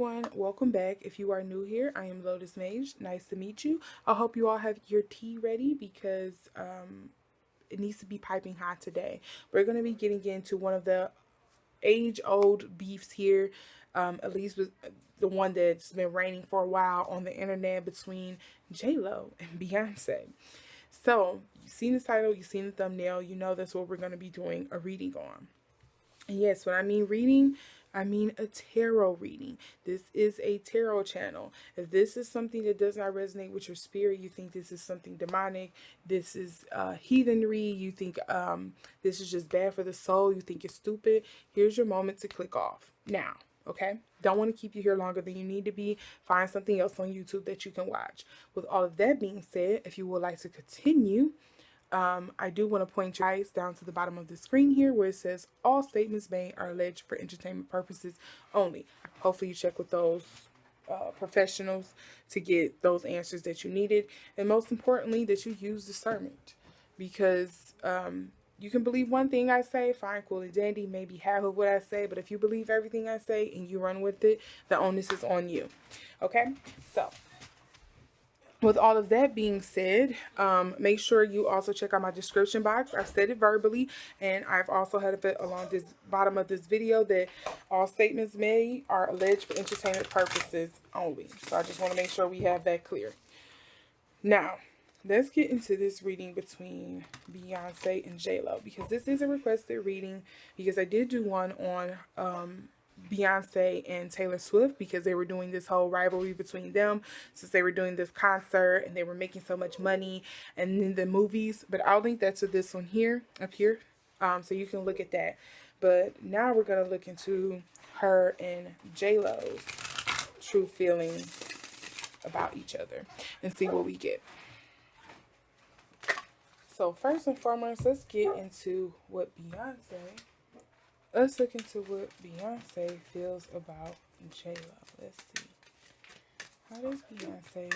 everyone, welcome back. If you are new here, I am LotusMaje. Nice to meet you. I hope you all have your tea ready because it needs to be piping hot today. We're going to be getting into one of the age-old beefs here, at least with the one that's been reigning for a while on the internet between JLo and Beyonce. So, you've seen the title, you've seen the thumbnail, you know that's what we're going to be doing a reading on. And yes, when I mean reading, I mean a tarot reading. This is a tarot channel. If this is something that does not resonate with your spirit, you think this is something demonic, this is heathenry, you think this is just bad for the soul, you think it's stupid, here's your moment to click off now. Okay? Don't want to keep you here longer than you need to be. Find something else on YouTube that you can watch. With all of that being said, if you would like to continue, I do want to point your eyes down to the bottom of the screen here where it says all statements made are alleged for entertainment purposes only. Hopefully you check with those professionals to get those answers that you needed. And most importantly, that you use discernment. Because you can believe one thing I say, fine, cool and dandy, maybe half of what I say. But if you believe everything I say and you run with it, the onus is on you. Okay? So, with all of that being said, make sure you also check out my description box. I've said it verbally, and I've also had it along this bottom of this video that all statements made are alleged for entertainment purposes only. So I just want to make sure we have that clear. Now, let's get into this reading between Beyonce and JLo, because this is a requested reading, because I did do one on Beyonce and Taylor Swift, because they were doing this whole rivalry between them since they were doing this concert and they were making so much money and in the movies. But I'll link that to this one here, up here, so you can look at that. But now we're going to look into her and JLo's true feelings about each other and see what we get. So first and foremost, let's get into what Beyonce Let's look into what Beyonce feels about JLo. Let's see. How does Beyonce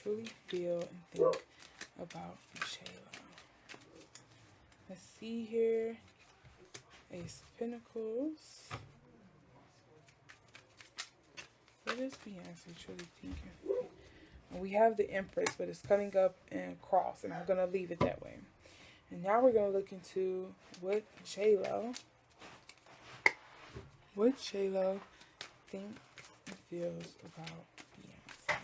truly feel and think about JLo? Let's see here. Ace of Pentacles. What does Beyonce truly think and feel? And we have the Empress, but it's coming up in cross, and I'm going to leave it that way. And now we're going to look into what JLo thinks and feels about Beyonce.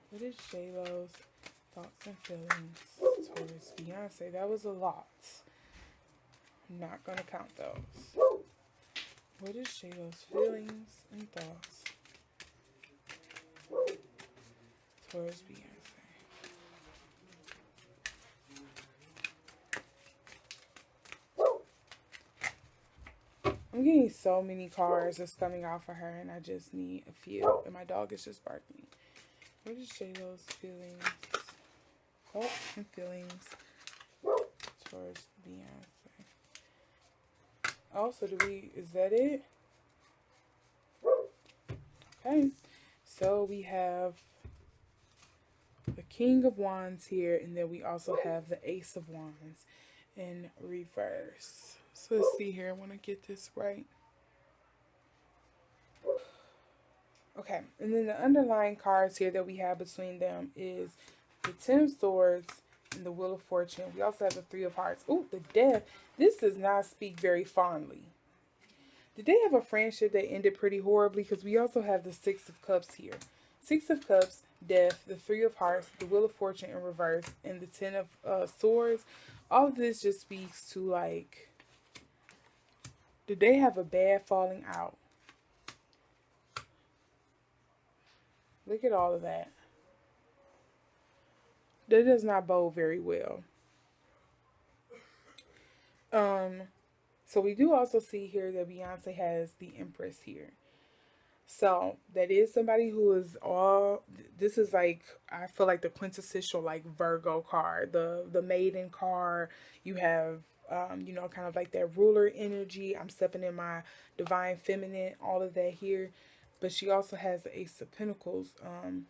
What is JLo's thoughts and feelings towards Beyonce? That was a lot. I'm not going to count those. What is JLo's feelings and thoughts towards Beyonce? I'm getting so many cards that's coming out for her, and I just need a few. And my dog is just barking. What is JLo's feelings, thoughts and feelings towards Beyonce? Also, is that it? Okay. So we have the King of Wands here, and then we also have the Ace of Wands in reverse. So let's see here. I want to get this right. Okay, and then the underlying cards here that we have between them is the Ten of Swords and the Wheel of Fortune. We also have the Three of Hearts. Oh, the Death. This does not speak very fondly. Did they have a friendship that ended pretty horribly? Because we also have the Six of Cups here. Six of Cups, Death, the Three of Hearts, the Wheel of Fortune in reverse, and the Ten of Swords. All of this just speaks to, like, did they have a bad falling out? Look at all of that. That does not bode very well. So we do also see here that Beyonce has the Empress here. So that is somebody who is this is like, I feel like the quintessential like Virgo card, the maiden card. You have, you know, kind of like that ruler energy. I'm stepping in my divine feminine, all of that here. But she also has the Ace of Pentacles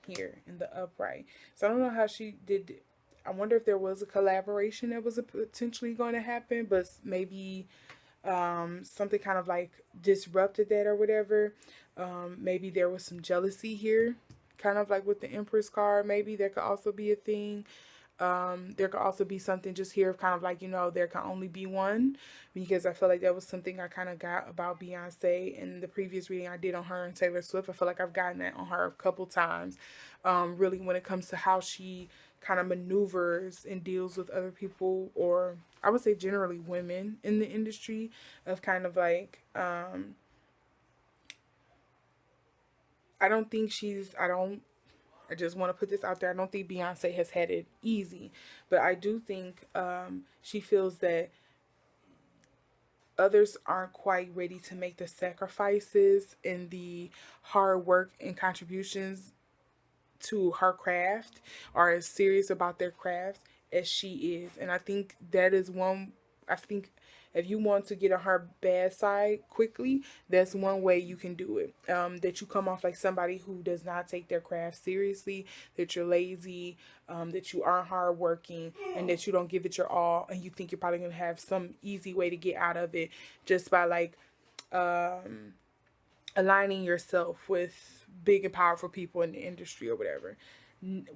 here in the upright. So I don't know how she did. I wonder if there was a collaboration that was potentially going to happen, but maybe Something kind of like disrupted that or whatever. Maybe there was some jealousy here, kind of like with the Empress card. Maybe that could also be a thing. There could also be something just here of kind of like, there can only be one, because I feel like that was something I kind of got about Beyonce in the previous reading I did on her and Taylor Swift. I feel like I've gotten that on her a couple times. Really, when it comes to how she kind of maneuvers and deals with other people, or I would say generally women in the industry, of kind of like, I don't think I just want to put this out there. I don't think Beyonce has had it easy, but I do think she feels that others aren't quite ready to make the sacrifices and the hard work and contributions to her craft, or as serious about their craft as she is. And I think that is one, I think if you want to get on her bad side quickly, that's one way you can do it. That you come off like somebody who does not take their craft seriously, that you're lazy, that you aren't hardworking, and that you don't give it your all, and you think you're probably going to have some easy way to get out of it just by like aligning yourself with big and powerful people in the industry or whatever,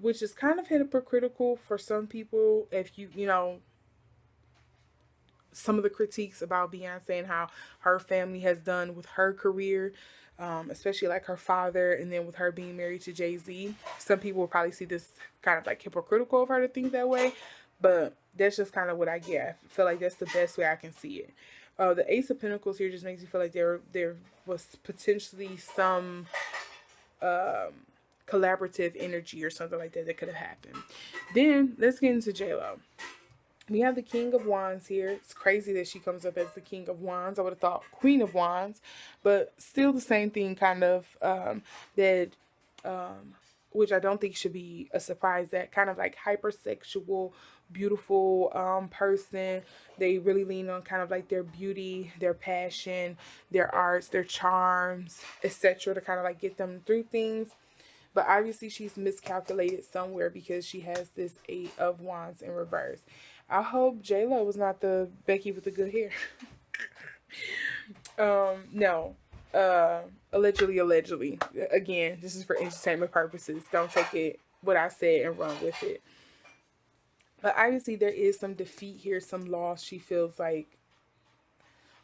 which is kind of hypocritical for some people. If some of the critiques about Beyonce and how her family has done with her career, especially like her father, and then with her being married to Jay-Z, some people will probably see this kind of like hypocritical of her to think that way, but that's just kind of what I get. I feel like that's the best way I can see it. The Ace of Pentacles here just makes me feel like there was potentially some collaborative energy or something like that that could have happened. Then let's get into JLo. We have the King of Wands here. It's crazy that she comes up as the King of Wands. I would have thought Queen of Wands, but still the same thing, kind of, that, which I don't think should be a surprise, that kind of like hypersexual, beautiful person. They really lean on kind of like their beauty, their passion, their arts, their charms, etc., to kind of like get them through things. But obviously she's miscalculated somewhere because she has this Eight of Wands in reverse. I hope JLo was not the Becky with the good hair. No. Allegedly. Again, this is for entertainment purposes. Don't take it what I said and run with it. But obviously there is some defeat here, some loss she feels like,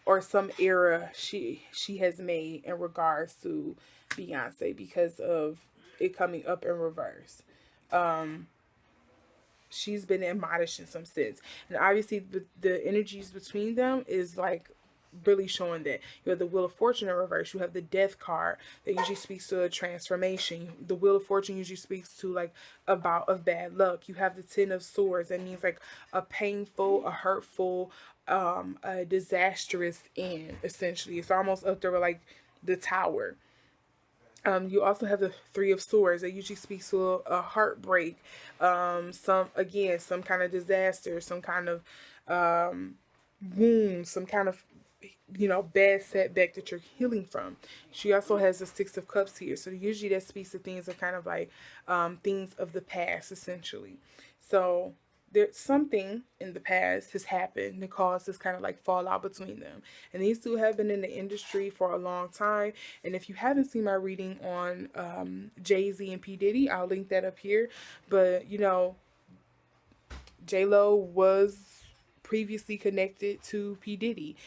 or some error she has made in regards to Beyonce because of it coming up in reverse. She's been admonished in some sense, and obviously the energies between them is like really showing that. You have the Wheel of Fortune in reverse. You have the Death card that usually speaks to a transformation. The Wheel of Fortune usually speaks to like a bout of bad luck. You have the Ten of Swords. That means like a painful, a hurtful, a disastrous end, essentially. It's almost up there with like the Tower. You also have the Three of Swords that usually speaks to a heartbreak, some kind of disaster, some kind of wound, some kind of bad setback that you're healing from. She also has the Six of Cups here, so usually that speaks to things that kind of like things of the past, essentially. So there's something in the past has happened that caused this kind of like fallout between them. And these two have been in the industry for a long time. And if you haven't seen my reading on Jay-Z and P. Diddy, I'll link that up here. But, JLo was previously connected to P. Diddy.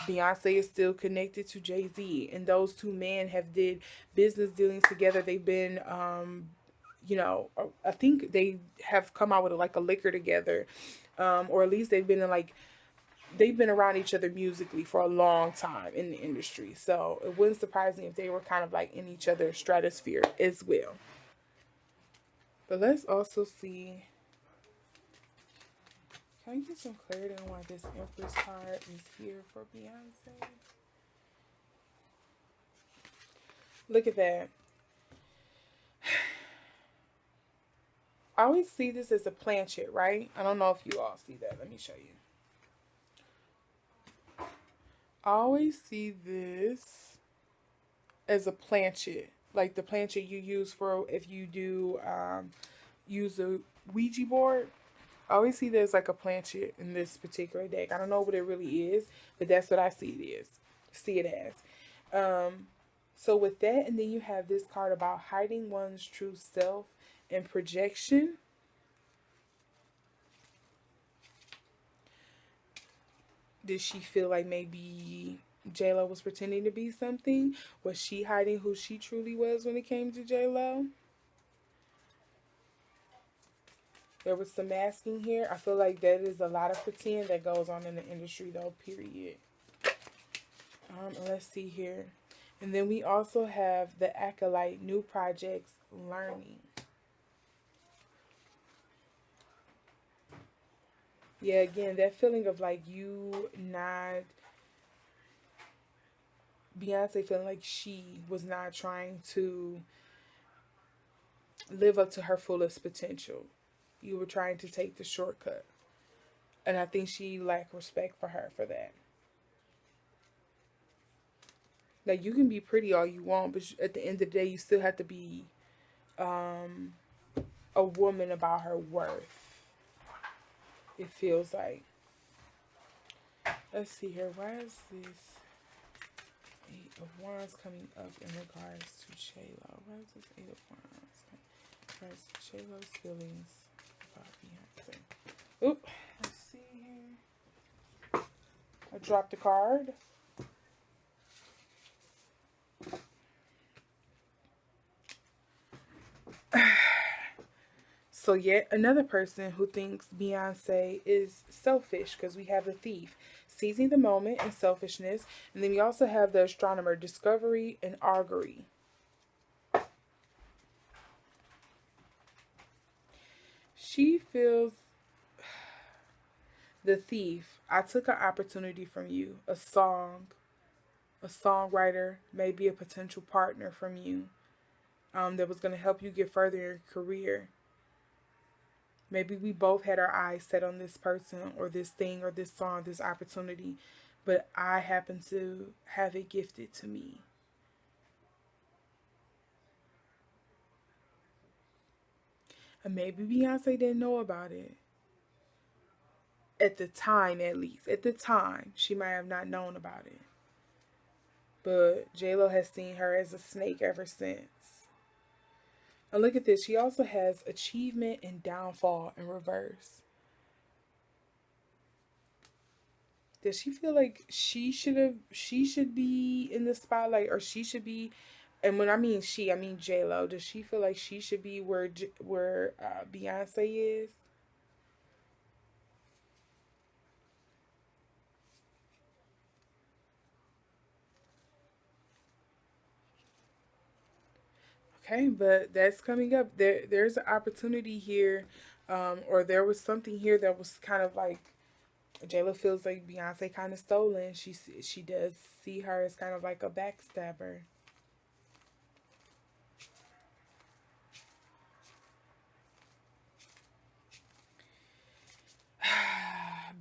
Beyonce is still connected to Jay-Z. And those two men have did business dealings together. They've been I think they have come out with like a liquor together, or at least they've been around each other musically for a long time in the industry. So it wouldn't surprise me if they were kind of like in each other's stratosphere as well. But let's also see. Can I get some clarity on why this Empress card is here for Beyonce? Look at that. I always see this as a planchet, right? I don't know if you all see that. Let me show you. I always see this as a planchet, like the planchet you use for if you do use a Ouija board. I always see there's like a planchet in this particular deck. I don't know what it really is, but that's what I see it is. See it as. So with that, and then you have this card about hiding one's true self and projection. Did she feel like maybe JLo was pretending to be something? Was she hiding who she truly was when it came to JLo? There was some masking here. I feel like that is a lot of pretend that goes on in the industry though, period. And let's see here. And then we also have the Acolyte, new projects, learning. Yeah, again, that feeling of like you not, Beyonce feeling like she was not trying to live up to her fullest potential. You were trying to take the shortcut. And I think she lacked respect for her for that. Like, you can be pretty all you want, but at the end of the day, you still have to be a woman about her worth. It feels like. Let's see here. Why is this Eight of Wands coming up in regards to JLo? Why is this Eight of Wands? Regards to JLo's feelings about Beyonce. Oop. Let's see here. I dropped a card. So yet another person who thinks Beyonce is selfish, because we have the Thief, seizing the moment and selfishness. And then we also have the Astronomer, discovery and augury. She feels the Thief. I took an opportunity from you, a song, a songwriter, maybe a potential partner from you that was going to help you get further in your career. Maybe we both had our eyes set on this person or this thing or this song, this opportunity, but I happen to have it gifted to me. And maybe Beyonce didn't know about it. At the time, at least. At the time, she might have not known about it. But JLo has seen her as a snake ever since. And look at this. She also has achievement and downfall in reverse. Does she feel like she should be in the spotlight, or she should be, and when I mean she, I mean JLo. Does she feel like she should be where Beyonce is? Okay, but that's coming up. There's an opportunity here, or there was something here that was kind of like JLo feels like Beyonce kind of stolen. She does see her as kind of like a backstabber.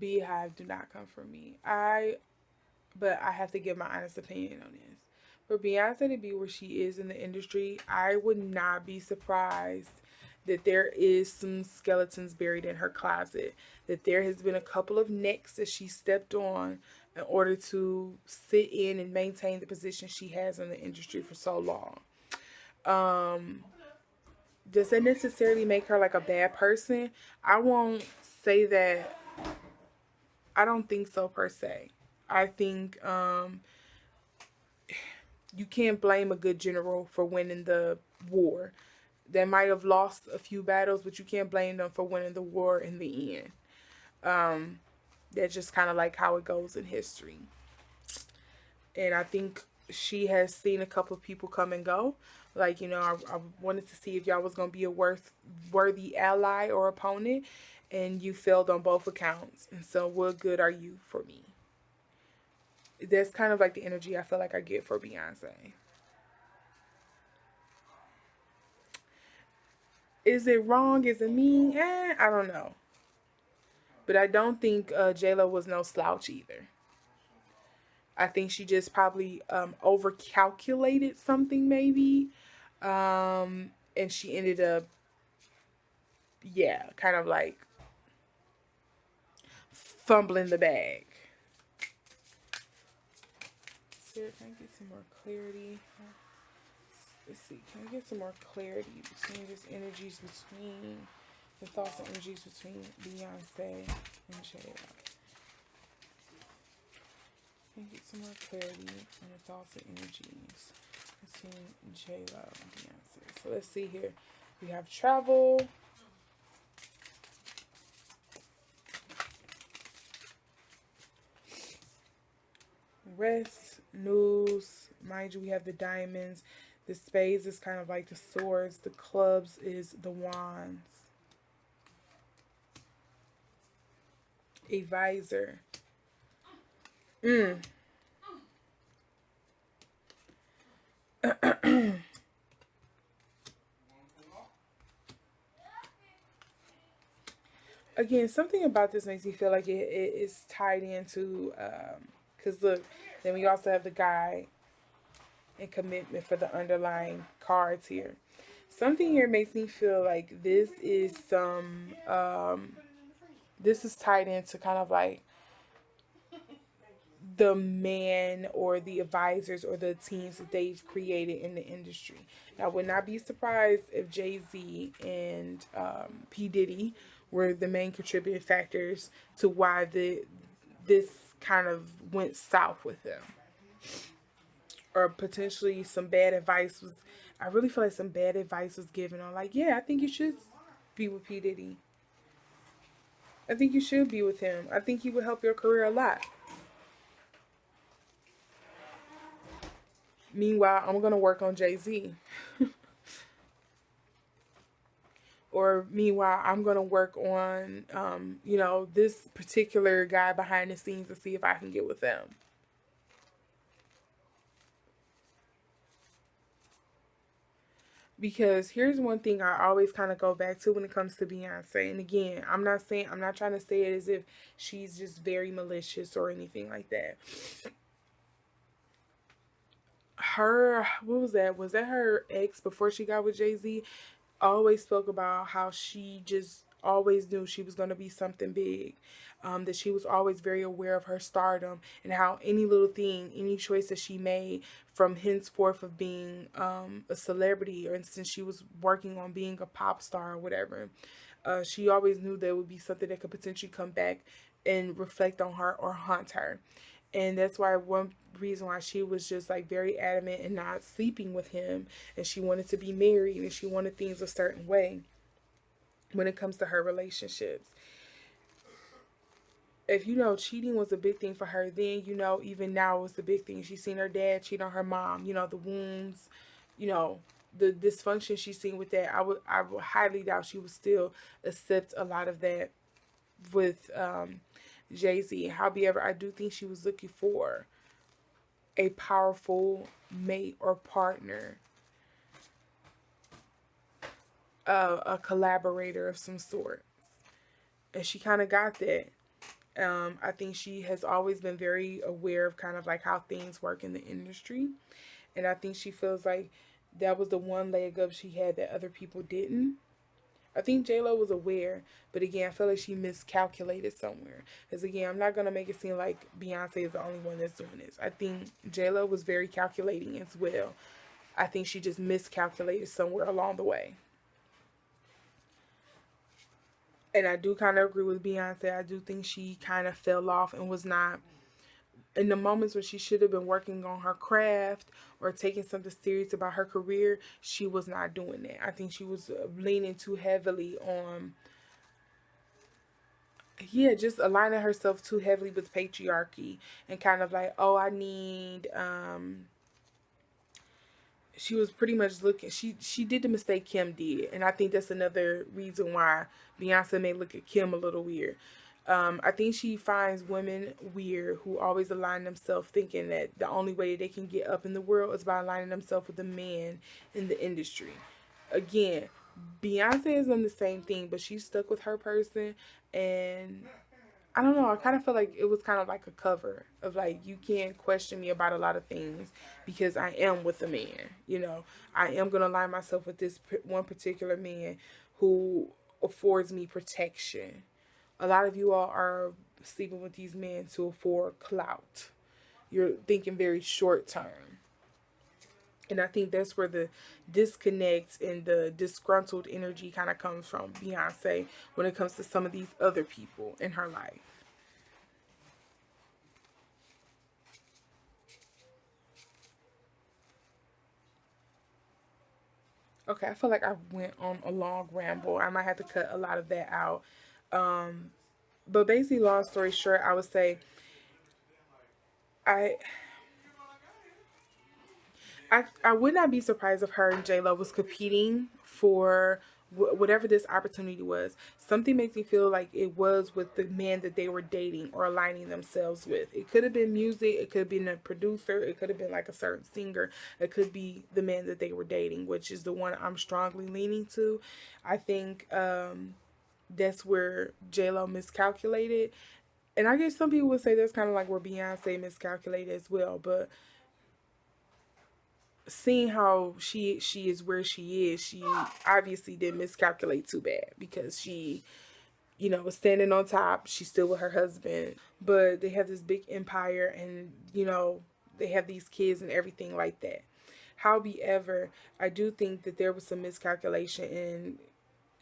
Beehive, do not come for me. But I have to give my honest opinion on this. For Beyonce to be where she is in the industry, I would not be surprised that there is some skeletons buried in her closet. That there has been a couple of necks that she stepped on in order to sit in and maintain the position she has in the industry for so long. Does that necessarily make her like a bad person? I won't say that. I don't think so per se. I think you can't blame a good general for winning the war. They might have lost a few battles, but you can't blame them for winning the war in the end. That's just kind of like how it goes in history. And I think she has seen a couple of people come and go. Like, I wanted to see if y'all was going to be a worthy ally or opponent, and you failed on both accounts. And so what good are you for me? That's kind of like the energy I feel like I get for Beyonce. Is it wrong? Is it mean? I don't know. But I don't think JLo was no slouch either. I think she just probably overcalculated something maybe. And she ended up, yeah, kind of like fumbling the bag. Spirit, can I get some more clarity? Let's see. Can I get some more clarity between just energies between the thoughts and energies between Beyonce and JLo? Can I get some more clarity on the thoughts and energies between JLo and Beyonce? So let's see here. We have travel. Rest, news. Mind you, we have the diamonds. The spades is kind of like the swords. The clubs is the wands. A visor. Again, something about this makes me feel like it is tied into, because look, then we also have the guy and commitment for the underlying cards here. Something here makes me feel like this is some, this is tied into kind of like the man or the advisors or the teams that they've created in the industry. Now, I would not be surprised if Jay-Z and P. Diddy were the main contributing factors to why this kind of went south with them. Or potentially some bad advice was, I really feel like some bad advice was given on like, yeah, I think you should be with P. Diddy. I think you should be with him. I think he would help your career a lot. Meanwhile, I'm going to work on Jay-Z. Or meanwhile, I'm going to work on, this particular guy behind the scenes to see if I can get with them. Because here's one thing I always kind of go back to when it comes to Beyonce. And again, I'm not trying to say it as if she's just very malicious or anything like that. What was that? Was that her ex before she got with Jay-Z? Always spoke about how she just always knew she was going to be something big. That she was always very aware of her stardom and how any little thing, any choice that she made from henceforth of being a celebrity, or since she was working on being a pop star or whatever, she always knew there would be something that could potentially come back and reflect on her or haunt her. And that's why one reason why she was just like very adamant and not sleeping with him, and she wanted to be married and she wanted things a certain way when it comes to her relationships. If cheating was a big thing for her then, even now it's a big thing. She's seen her dad cheat on her mom, the wounds, the dysfunction she's seen with that. I would highly doubt she would still accept a lot of that with Jay-Z. However, I do think she was looking for a powerful mate or partner, a collaborator of some sort, and she kind of got that. I think she has always been very aware of kind of like how things work in the industry, and I think she feels like that was the one leg up she had that other people didn't. I think JLo was aware, but again, I feel like she miscalculated somewhere. Because again, I'm not going to make it seem like Beyonce is the only one that's doing this. I think JLo was very calculating as well. I think she just miscalculated somewhere along the way. And I do kind of agree with Beyonce. I do think she kind of fell off and was not, in the moments when she should have been working on her craft or taking something serious about her career, she was not doing that. I think she was leaning too heavily on, just aligning herself too heavily with patriarchy and kind of like, oh, I need, she was pretty much looking, she did the mistake Kim did. And I think that's another reason why Beyonce may look at Kim a little weird. I think she finds women weird who always align themselves thinking that the only way they can get up in the world is by aligning themselves with a man in the industry. Again, Beyonce has done the same thing, but she's stuck with her person. And I don't know, I kind of feel like it was kind of like a cover of like, you can't question me about a lot of things because I am with a man. I am going to align myself with this one particular man who affords me protection, A lot of you all are sleeping with these men for clout. You're thinking very short term. And I think that's where the disconnect and the disgruntled energy kind of comes from Beyonce when it comes to some of these other people in her life. Okay, I feel like I went on a long ramble. I might have to cut a lot of that out. Um, but basically, long story short, I would say I I would not be surprised if her and JLo was competing for whatever this opportunity was. Something makes me feel like it was with the man that they were dating or aligning themselves with. It could have been music, it could have been a producer, it could have been like a certain singer, it could be the man that they were dating, which is the one I'm strongly leaning to. I think that's where JLo miscalculated. And I guess some people would say that's kind of like where Beyonce miscalculated as well, but seeing how she is where she is, she obviously didn't miscalculate too bad because she, was standing on top. She's still with her husband, but they have this big empire, and they have these kids and everything like that. However, I do think that there was some miscalculation in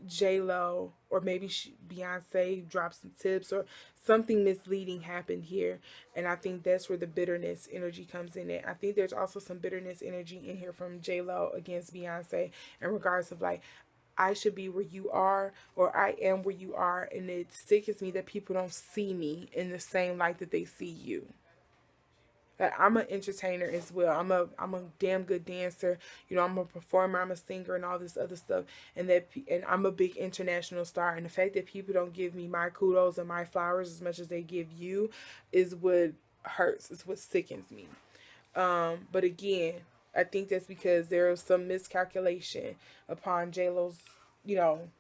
JLo, or maybe Beyonce dropped some tips or something misleading happened here. And I think that's where the bitterness energy comes in. It. I think there's also some bitterness energy in here from JLo against Beyonce in regards of like, I should be where you are, or I am where you are. And it sickens me that people don't see me in the same light that they see you. I'm an entertainer as well. I'm a damn good dancer. I'm a performer. I'm a singer and all this other stuff. And I'm a big international star. And the fact that people don't give me my kudos and my flowers as much as they give you is what hurts. It's what sickens me. But again, I think that's because there is some miscalculation upon JLo's, you know,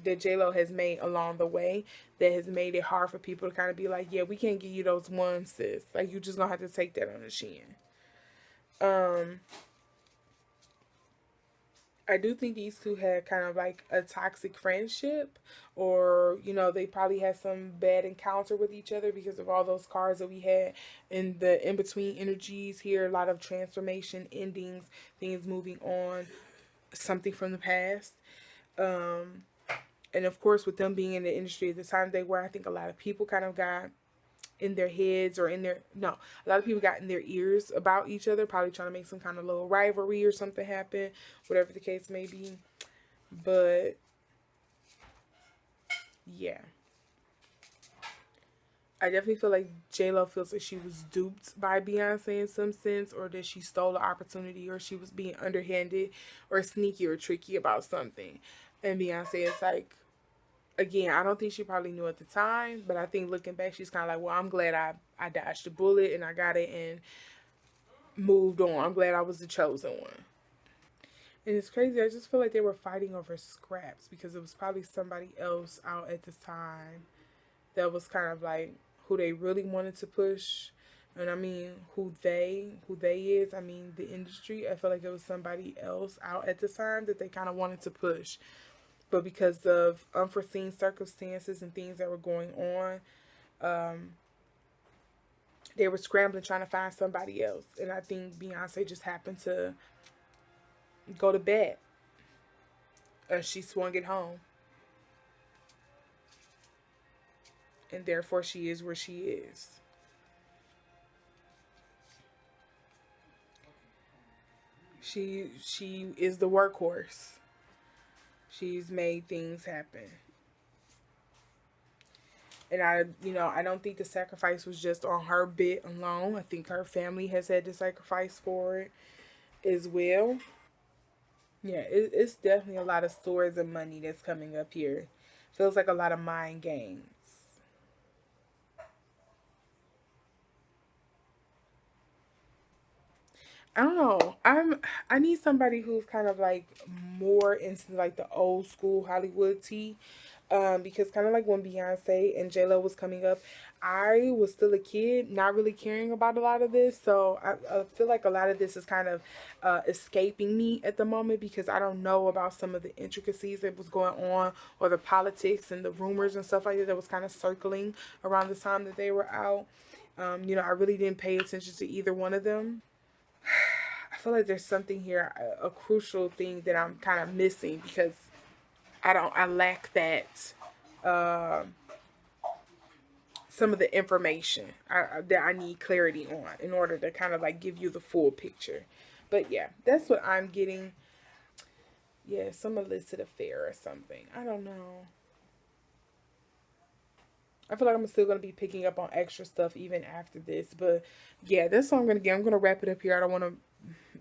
that JLo has made along the way that has made it hard for people to kind of be like, yeah, we can't give you those ones, sis. Like, you just gonna have to take that on the chin. Um, I do think these two had kind of like a toxic friendship, or they probably had some bad encounter with each other because of all those cards that we had in the in between energies here. A lot of transformation, endings, things moving on, something from the past. Um, and of course, with them being in the industry at the time they were, I think a lot of people kind of got in their heads or in their no, a lot of people got in their ears about each other, probably trying to make some kind of little rivalry or something happen, whatever the case may be. But yeah, I definitely feel like JLo feels like she was duped by Beyonce in some sense, or that she stole the opportunity, or she was being underhanded or sneaky or tricky about something. And Beyonce is like, again, I don't think she probably knew at the time, but I think looking back, she's kind of like, well, I'm glad I dodged the bullet and I got it and moved on. I'm glad I was the chosen one. And it's crazy. I just feel like they were fighting over scraps because it was probably somebody else out at the time that was kind of like who they really wanted to push. And I mean, who they is, I mean, the industry. I feel like it was somebody else out at the time that they kind of wanted to push. But because of unforeseen circumstances and things that were going on, um, they were scrambling trying to find somebody else. And I think Beyonce just happened to go to bed. She swung it home. And therefore she is where she is. She is the workhorse. She's made things happen. And I don't think the sacrifice was just on her bit alone. I think her family has had to sacrifice for it as well. Yeah, it's definitely a lot of swords and money that's coming up here. Feels like a lot of mind games. I don't know. I need somebody who's kind of like more into like the old school Hollywood tea. Because kind of like when Beyonce and JLo was coming up, I was still a kid, not really caring about a lot of this. So I feel like a lot of this is kind of escaping me at the moment because I don't know about some of the intricacies that was going on or the politics and the rumors and stuff like that was kind of circling around the time that they were out. I really didn't pay attention to either one of them. I feel like there's something here, a crucial thing that I'm kind of missing because I lack that, uh, some of the information that I need clarity on in order to kind of like give you the full picture. But yeah, that's what I'm getting. Yeah, some illicit affair or something. I don't know. I feel like I'm still gonna be picking up on extra stuff even after this. But yeah, that's what I'm gonna get. I'm gonna wrap it up here. I don't want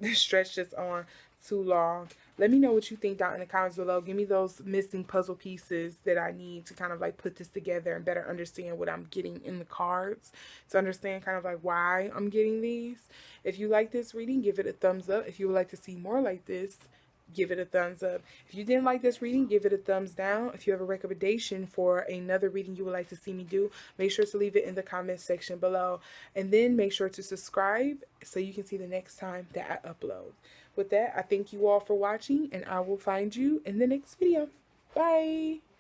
to stretch this on too long. Let me know what you think down in the comments below. Give me those missing puzzle pieces that I need to kind of like put this together and better understand what I'm getting in the cards, to understand kind of like why I'm getting these. If you like this reading, give it a thumbs up. If you would like to see more like this, give it a thumbs up. If you didn't like this reading, give it a thumbs down. If you have a recommendation for another reading you would like to see me do, make sure to leave it in the comments section below. And then make sure to subscribe so you can see the next time that I upload. With that, I thank you all for watching, and I will find you in the next video. Bye!